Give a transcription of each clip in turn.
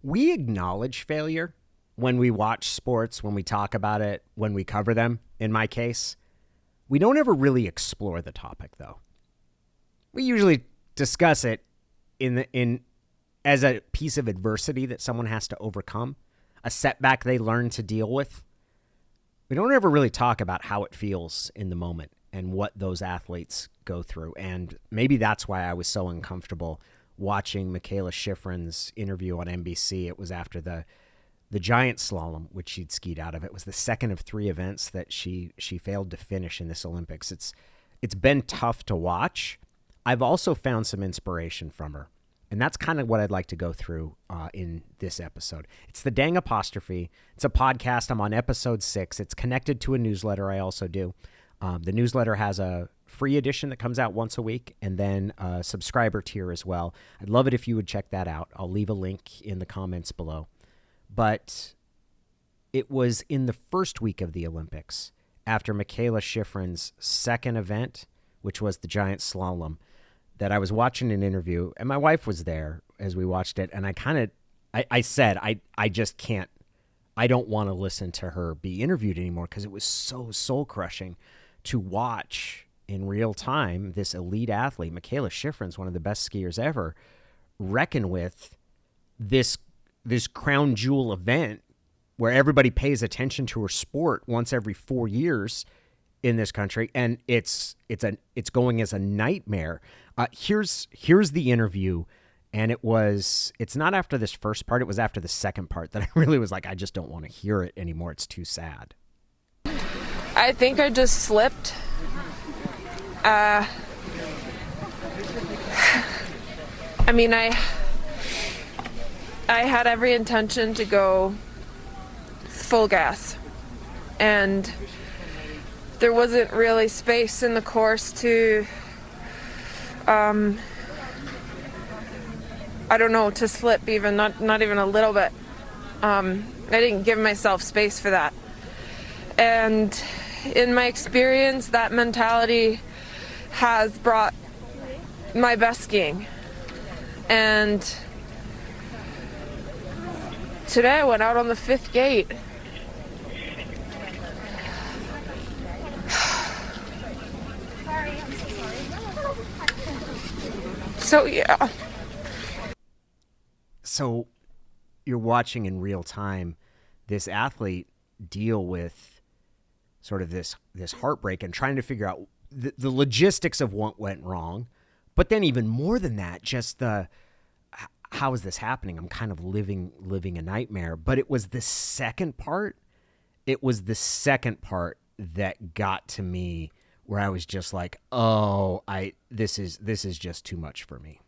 We acknowledge failure when we watch sports, when we talk about it, when we cover them, in my case. We don't ever really explore the topic, though. We usually discuss it in as a piece of adversity that someone has to overcome, a setback they learn to deal with. We don't ever really talk about how it feels in the moment and what those athletes go through. And maybe that's why I was so uncomfortable watching Mikaela Shiffrin's interview on NBC. It was after the giant slalom, which she'd skied out of. It was the second of 3 events that she failed to finish in this Olympics. It's been tough to watch. I've also found some inspiration from her. And that's kind of what I'd like to go through in this episode. It's the Dang Apostrophe. It's a podcast. I'm on episode 6. It's connected to a newsletter I also do. The newsletter has a free edition that comes out once a week and then a subscriber tier as well. I'd love it if you would check that out. I'll leave a link in the comments below. But it was in the first week of the Olympics, after Mikaela Shiffrin's second event, which was the giant slalom, that I was watching an interview, and my wife was there as we watched it, and I said, I just can't, I don't want to listen to her be interviewed anymore because it was so soul-crushing to watch in real time this elite athlete, Mikaela Shiffrin's one of the best skiers ever, reckon with this crown jewel event where everybody pays attention to her sport once every 4 years in this country, and it's going as a nightmare. Here's the interview, and it's not after this first part, it was after the second part that I really was like, I just don't want to hear it anymore. It's too sad. I think I just slipped. I mean, I had every intention to go full gas, and there wasn't really space in the course to, I don't know, to slip even, not even a little bit. I didn't give myself space for that. And in my experience, that mentality has brought my best skiing. And today I went out on the 5th gate. So, yeah. So you're watching in real time this athlete deal with sort of this heartbreak and trying to figure out the logistics of what went wrong. But then even more than that, just how is this happening? I'm kind of living a nightmare. But it was the second part. It was the second part that got to me, where I was just like, oh, this is just too much for me.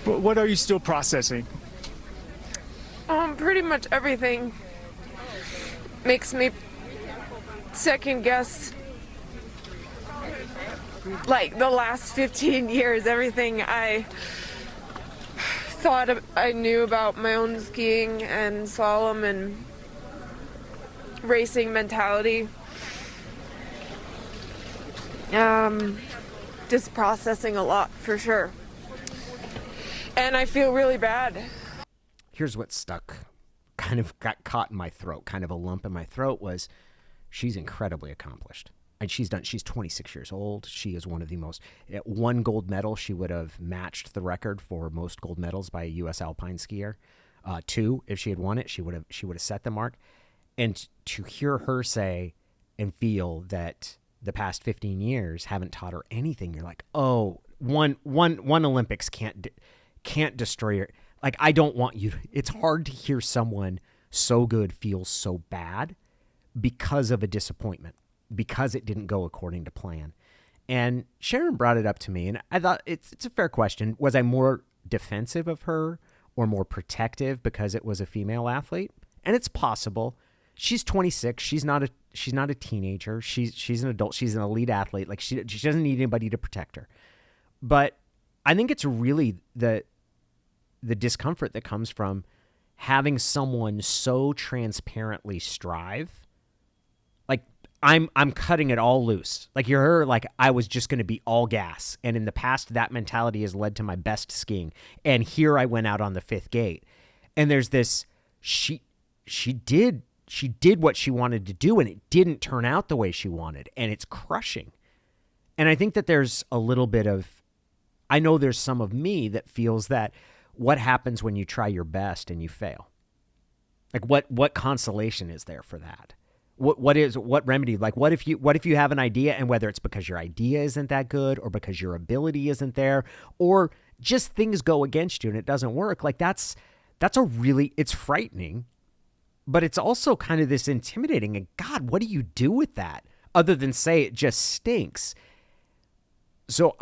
What are you still processing? Pretty much everything makes me second guess, like, the last 15 years, everything I thought I knew about my own skiing and slalom and racing mentality. Just processing a lot, for sure. And I feel really bad. Here's what kind of got caught in my throat, kind of a lump in my throat, was she's incredibly accomplished. And she's 26 years old. She is one of the most, at 1 gold medal, she would have matched the record for most gold medals by a U.S. alpine skier. 2, if she had won it, she would have set the mark. And to hear her say and feel that the past 15 years haven't taught her anything, you're like, oh, one Olympics can't destroy her. Like, I don't want you. It's hard to hear someone so good feel so bad because of a disappointment, because it didn't go according to plan. And Sharon brought it up to me, and I thought it's a fair question. Was I more defensive of her or more protective because it was a female athlete? And it's possible. She's 26. She's not a teenager. She's an adult. She's an elite athlete. Like, she doesn't need anybody to protect her. But I think it's really the discomfort that comes from having someone so transparently strive. Like, I'm cutting it all loose. Like you're her, like I was just going to be all gas. And in the past, that mentality has led to my best skiing. And here I went out on the fifth gate. And there's this, she did what she wanted to do, and it didn't turn out the way she wanted. And it's crushing. And I think that there's a little bit of, I know there's some of me that feels that what happens when you try your best and you fail? Like what consolation is there for that? What remedy? Like what if you have an idea, and whether it's because your idea isn't that good or because your ability isn't there or just things go against you and it doesn't work, like that's it's frightening, but it's also kind of this intimidating. And God, what do you do with that other than say it just stinks? So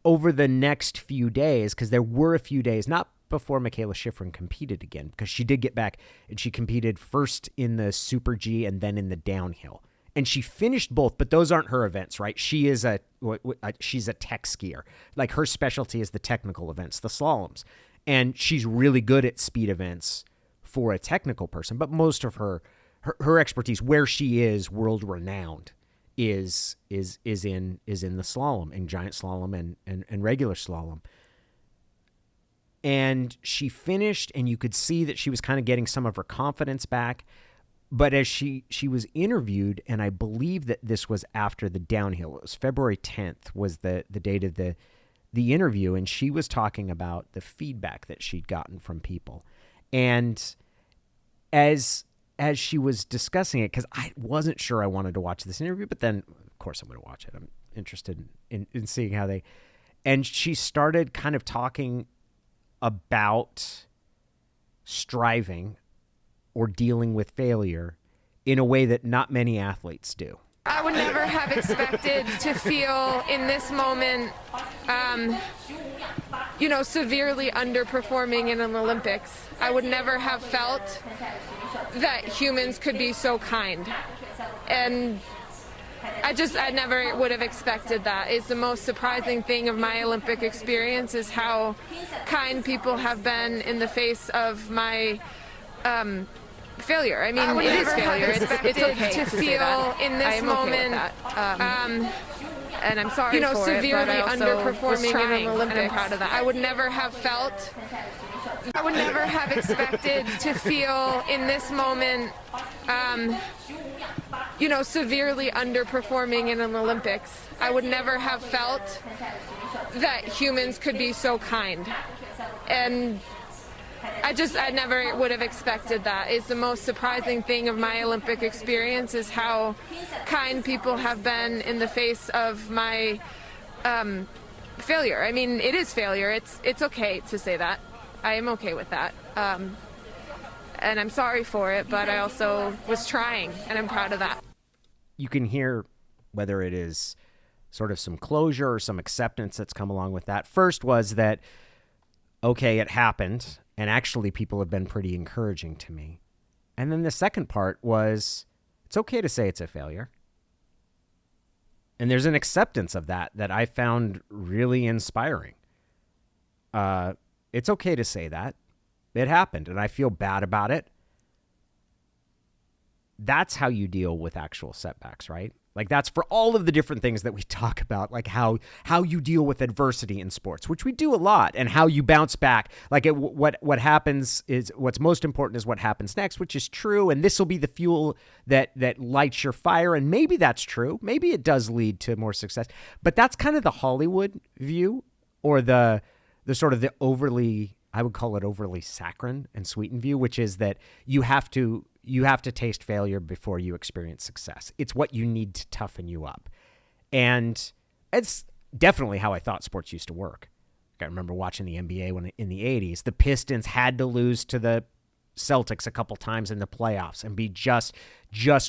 over the next few days, because there were a few days, not before Mikaela Shiffrin competed again, because she did get back and she competed first in the Super G and then in the downhill. And she finished both, but those aren't her events, right? She's a tech skier. Like her specialty is the technical events, the slaloms. And she's really good at speed events for a technical person, but most of her expertise, where she is world renowned, is in the slalom, in giant slalom and regular slalom. And she finished, and you could see that she was kind of getting some of her confidence back. But as she was interviewed, and I believe that this was after the downhill, it was February 10th was the date of the interview, and she was talking about the feedback that she'd gotten from people. And as she was discussing it, because I wasn't sure I wanted to watch this interview, but then, of course, I'm going to watch it. I'm interested in seeing how they... And she started kind of talking about striving or dealing with failure in a way that not many athletes do. I would never have expected to feel in this moment, severely underperforming in an Olympics. I would never have felt that humans could be so kind. And I never would have expected that. It's the most surprising thing of my Olympic experience is how kind people have been in the face of my failure. I mean, it is failure. It's okay to feel in this moment. And I'm sorry for severely it, but underperforming in an Olympics. And I'm proud of that. I would never have expected to feel in this moment, severely underperforming in an Olympics. I would never have felt that humans could be so kind. And I never would have expected that. It's the most surprising thing of my Olympic experience is how kind people have been in the face of my failure. I mean, it is failure. It's okay to say that. I am okay with that. And I'm sorry for it, but I also was trying, and I'm proud of that. You can hear whether it is sort of some closure or some acceptance that's come along with that. First was that, okay, it happened, and actually people have been pretty encouraging to me. And then the second part was, it's okay to say it's a failure. And there's an acceptance of that I found really inspiring. It's okay to say that. It happened, and I feel bad about it. That's how you deal with actual setbacks, right? Like that's for all of the different things that we talk about, like how you deal with adversity in sports, which we do a lot, and how you bounce back. Like what happens is what's most important is what happens next, which is true. And this will be the fuel that lights your fire. And maybe that's true. Maybe it does lead to more success. But that's kind of the Hollywood view, or the sort of the overly, I would call it overly saccharine and sweetened view, which is that you have to taste failure before you experience success. It's what you need to toughen you up. And it's definitely how I thought sports used to work. I remember watching the NBA when in the 80s, the Pistons had to lose to the Celtics a couple times in the playoffs and be just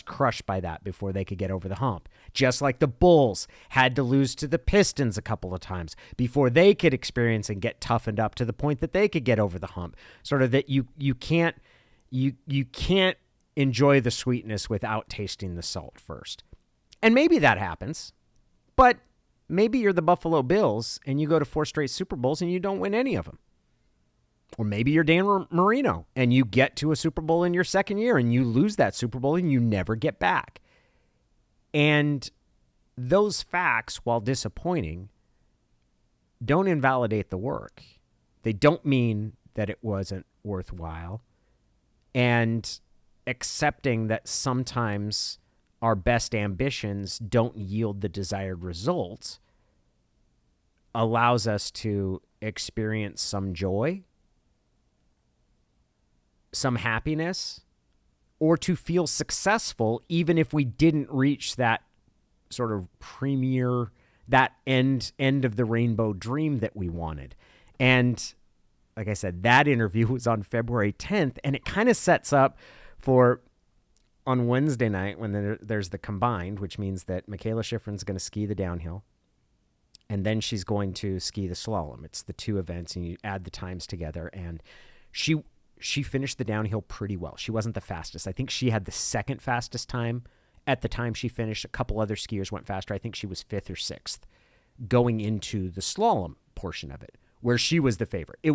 crushed by that before they could get over the hump. Just like the Bulls had to lose to the Pistons a couple of times before they could experience and get toughened up to the point that they could get over the hump. Sort of that you can't enjoy the sweetness without tasting the salt first. And maybe that happens, but maybe you're the Buffalo Bills and you go to 4 straight Super Bowls and you don't win any of them. Or maybe you're Dan Marino and you get to a Super Bowl in your second year and you lose that Super Bowl and you never get back. And those facts, while disappointing, don't invalidate the work. They don't mean that it wasn't worthwhile. And accepting that sometimes our best ambitions don't yield the desired results allows us to experience some joy, some happiness, or to feel successful even if we didn't reach that sort of premier, that end of the rainbow dream that we wanted. And like I said, that interview was on February 10th, and it kind of sets up for on Wednesday night when there's the combined, which means that Mikaela Shiffrin's going to ski the downhill, and then she's going to ski the slalom. It's the two events, and you add the times together, and she finished the downhill pretty well. She wasn't the fastest. I think she had the second fastest time at the time she finished. A couple other skiers went faster. I think she was 5th or 6th going into the slalom portion of it, where she was the favorite. She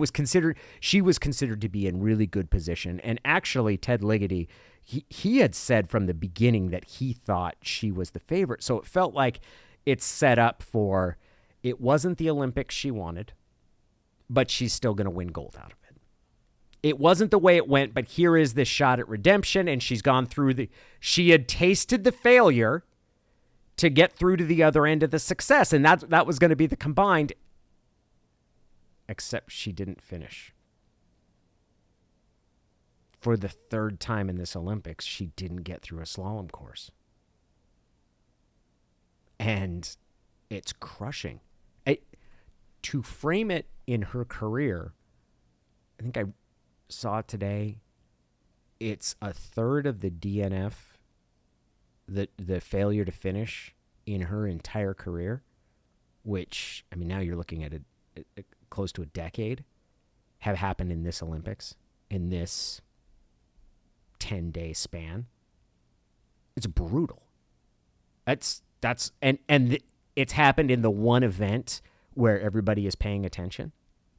was considered to be in really good position. And actually, Ted Ligety, he had said from the beginning that he thought she was the favorite. So it felt like it's set up for, it wasn't the Olympics she wanted, but she's still going to win gold out of it. It wasn't the way it went, but here is this shot at redemption, and she's gone through she had tasted the failure to get through to the other end of the success, and that was going to be the combined, except she didn't finish. For the third time in this Olympics, she didn't get through a slalom course. And it's crushing. To frame it in her career, I think I saw today, it's a third of the DNF, the failure to finish in her entire career, which, I mean, now you're looking at close to a decade, have happened in this Olympics, in this 10-day span. It's brutal. It's happened in the one event where everybody is paying attention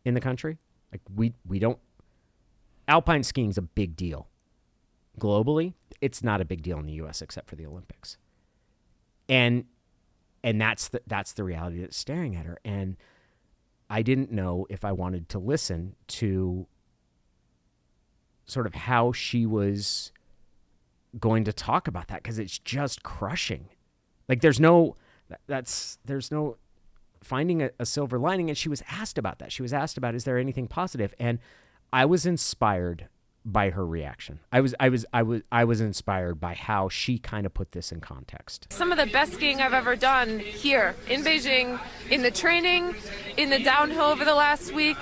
in the country. Like we don't. Alpine skiing is a big deal globally. It's not a big deal in the U.S. except for the Olympics, and that's the reality that's staring at her. And I didn't know if I wanted to listen to sort of how she was going to talk about that, because it's just crushing. Like there's no finding a silver lining. And she was asked about that. She was asked about, is there anything positive? And I was inspired by her reaction. I was inspired by how she kind of put this in context. Some of the best skiing I've ever done here in Beijing, in the training, in the downhill over the last week,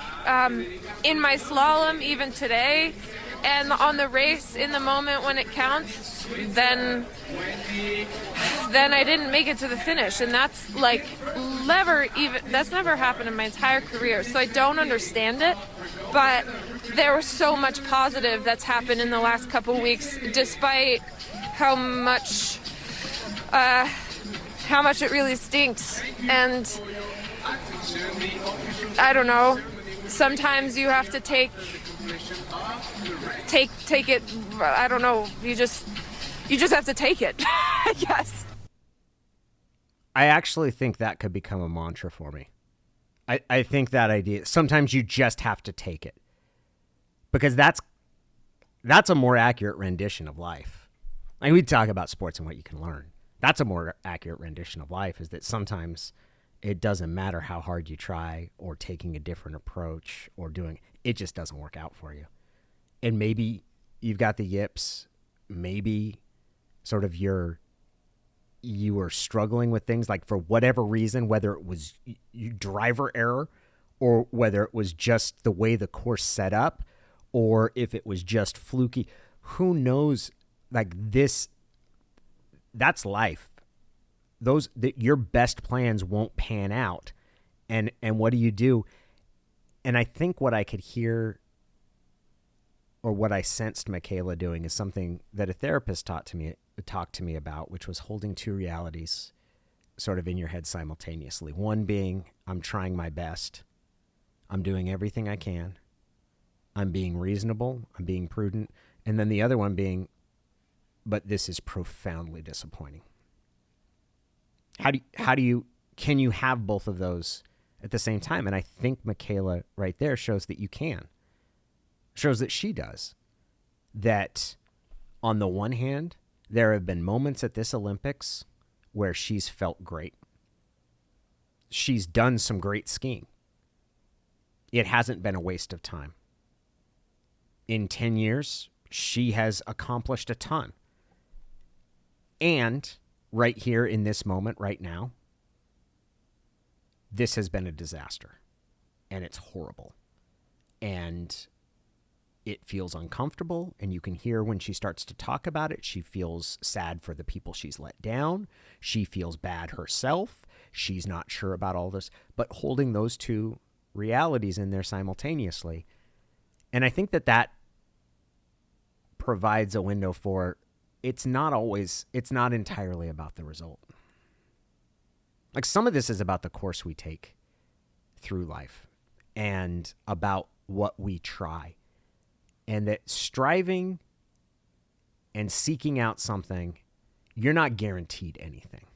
in my slalom even today, and on the race in the moment when it counts, then I didn't make it to the finish. And that's that's never happened in my entire career. So I don't understand it, but there was so much positive that's happened in the last couple weeks, despite how much it really stinks. And I don't know, sometimes you have to take it, I don't know, you just have to take it, I guess. I actually think that could become a mantra for me. I think that idea, sometimes you just have to take it. Because that's a more accurate rendition of life. Like, we talk about sports and what you can learn. That's a more accurate rendition of life, is that sometimes it doesn't matter how hard you try or taking a different approach or doing, it just doesn't work out for you. And maybe you've got the yips, maybe sort of you were struggling with things, like for whatever reason, whether it was driver error or whether it was just the way the course set up, or if it was just fluky, who knows? Like this, that's life. Your best plans won't pan out. And what do you do? And I think what I could hear, or what I sensed Mikaela doing, is something that a therapist talked to me about, which was holding two realities sort of in your head simultaneously. One being, I'm trying my best. I'm doing everything I can. I'm being reasonable, I'm being prudent. And then the other one being, but this is profoundly disappointing. can you have both of those at the same time? And I think Mikaela right there shows that you can. Shows that she does. That on the one hand, there have been moments at this Olympics where she's felt great. She's done some great skiing. It hasn't been a waste of time. In 10 years, she has accomplished a ton. And right here in this moment, right now, this has been a disaster. And it's horrible. And it feels uncomfortable. And you can hear when she starts to talk about it, she feels sad for the people she's let down. She feels bad herself. She's not sure about all this. But holding those two realities in there simultaneously. And I think that provides a window for it's not entirely about the result. Like some of this is about the course we take through life and about what we try. And that striving and seeking out something, you're not guaranteed anything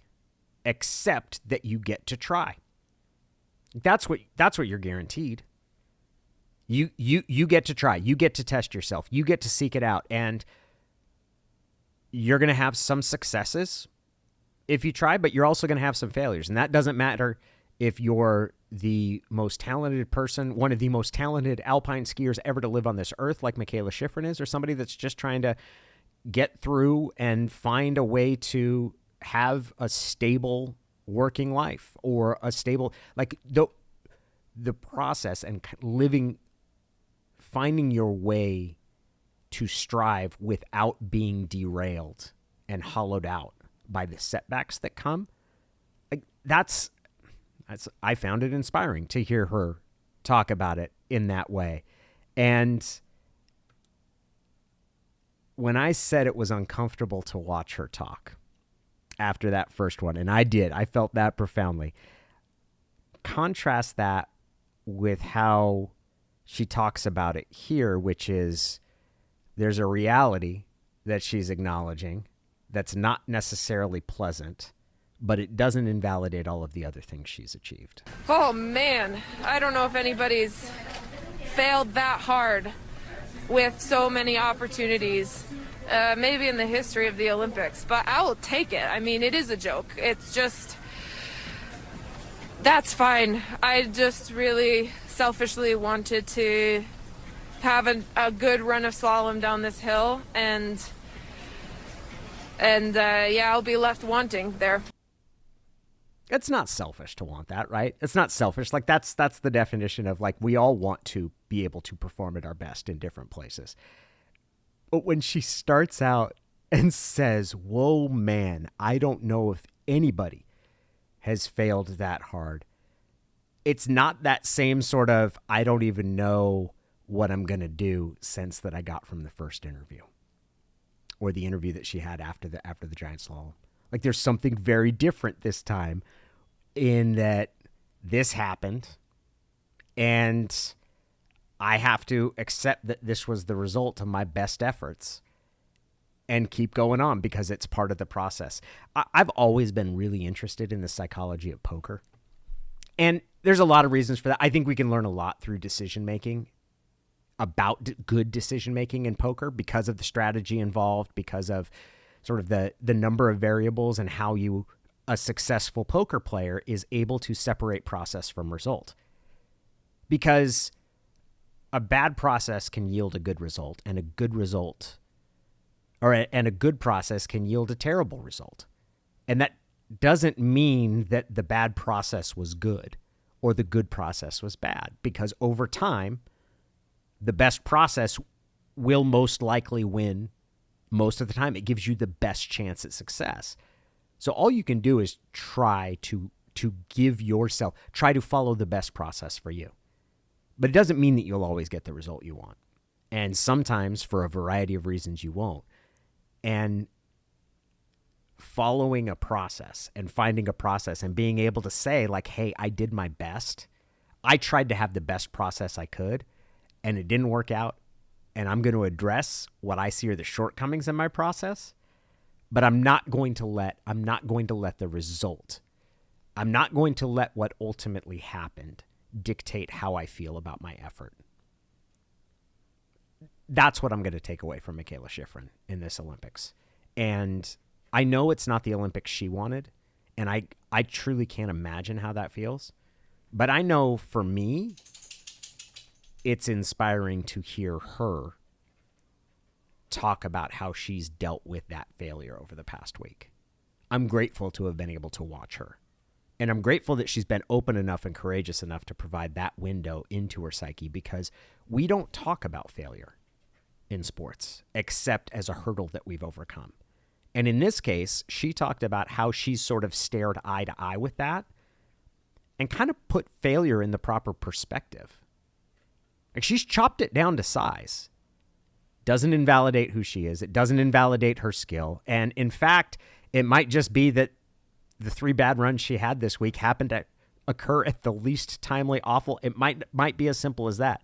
except that you get to try. That's what you're guaranteed. You get to try. You get to test yourself. You get to seek it out. And you're going to have some successes if you try, but you're also going to have some failures. And that doesn't matter if you're the most talented person, one of the most talented alpine skiers ever to live on this earth, like Mikaela Shiffrin is, or somebody that's just trying to get through and find a way to have a stable working life or a stable, like the process and finding your way to strive without being derailed and hollowed out by the setbacks that come. Like that's I found it inspiring to hear her talk about it in that way. And when I said it was uncomfortable to watch her talk after that first one, and I felt that profoundly. Contrast that with how she talks about it here, which is there's a reality that she's acknowledging that's not necessarily pleasant, but it doesn't invalidate all of the other things she's achieved. Oh man, I don't know if anybody's failed that hard with so many opportunities, maybe in the history of the Olympics, but I will take it. I mean, it is a joke. It's just, that's fine. I just really selfishly wanted to have a good run of slalom down this hill, and I'll be left wanting there. It's not selfish to want that, right? It's not selfish. Like that's the definition of like we all want to be able to perform at our best in different places. But when she starts out and says, "Whoa, man, I don't know if anybody has failed that hard." It's not that same sort of I don't even know what I'm going to do sense that I got from the first interview or the interview that she had after the giant slalom. Like there's something very different this time in that this happened and I have to accept that this was the result of my best efforts and keep going on because it's part of the process. I've always been really interested in the psychology of poker. And there's a lot of reasons for that. I think we can learn a lot through decision-making about good decision-making in poker because of the strategy involved, because of sort of the number of variables and how a successful poker player is able to separate process from result. Because a bad process can yield a good result, and a good result and a good process can yield a terrible result. And that doesn't mean that the bad process was good or the good process was bad, because over time, the best process will most likely win most of the time. It gives you the best chance at success. So all you can do is try to try to follow the best process for you. But it doesn't mean that you'll always get the result you want. And sometimes, for a variety of reasons, you won't. And following a process and finding a process and being able to say, like, hey, I did my best. I tried to have the best process I could, and it didn't work out. And I'm going to address what I see are the shortcomings in my process, but I'm not going to let the result I'm not going to let what ultimately happened dictate how I feel about my effort. That's what I'm going to take away from Mikaela Shiffrin in this Olympics. And I know it's not the Olympics she wanted, and I truly can't imagine how that feels. But I know for me, it's inspiring to hear her talk about how she's dealt with that failure over the past week. I'm grateful to have been able to watch her. And I'm grateful that she's been open enough and courageous enough to provide that window into her psyche, because we don't talk about failure in sports except as a hurdle that we've overcome. And in this case, she talked about how she's sort of stared eye to eye with that and kind of put failure in the proper perspective. Like, she's chopped it down to size. Doesn't invalidate who she is. It doesn't invalidate her skill. And in fact, it might just be that the 3 bad runs she had this week happened to occur at the least timely awful. It might be as simple as that.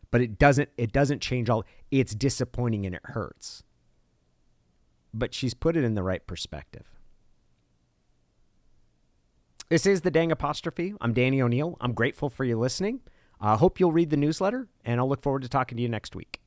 But it doesn't change all. It's disappointing and it hurts. But she's put it in the right perspective. This is the Dang Apostrophe. I'm Danny O'Neill. I'm grateful for you listening. I hope you'll read the newsletter, and I'll look forward to talking to you next week.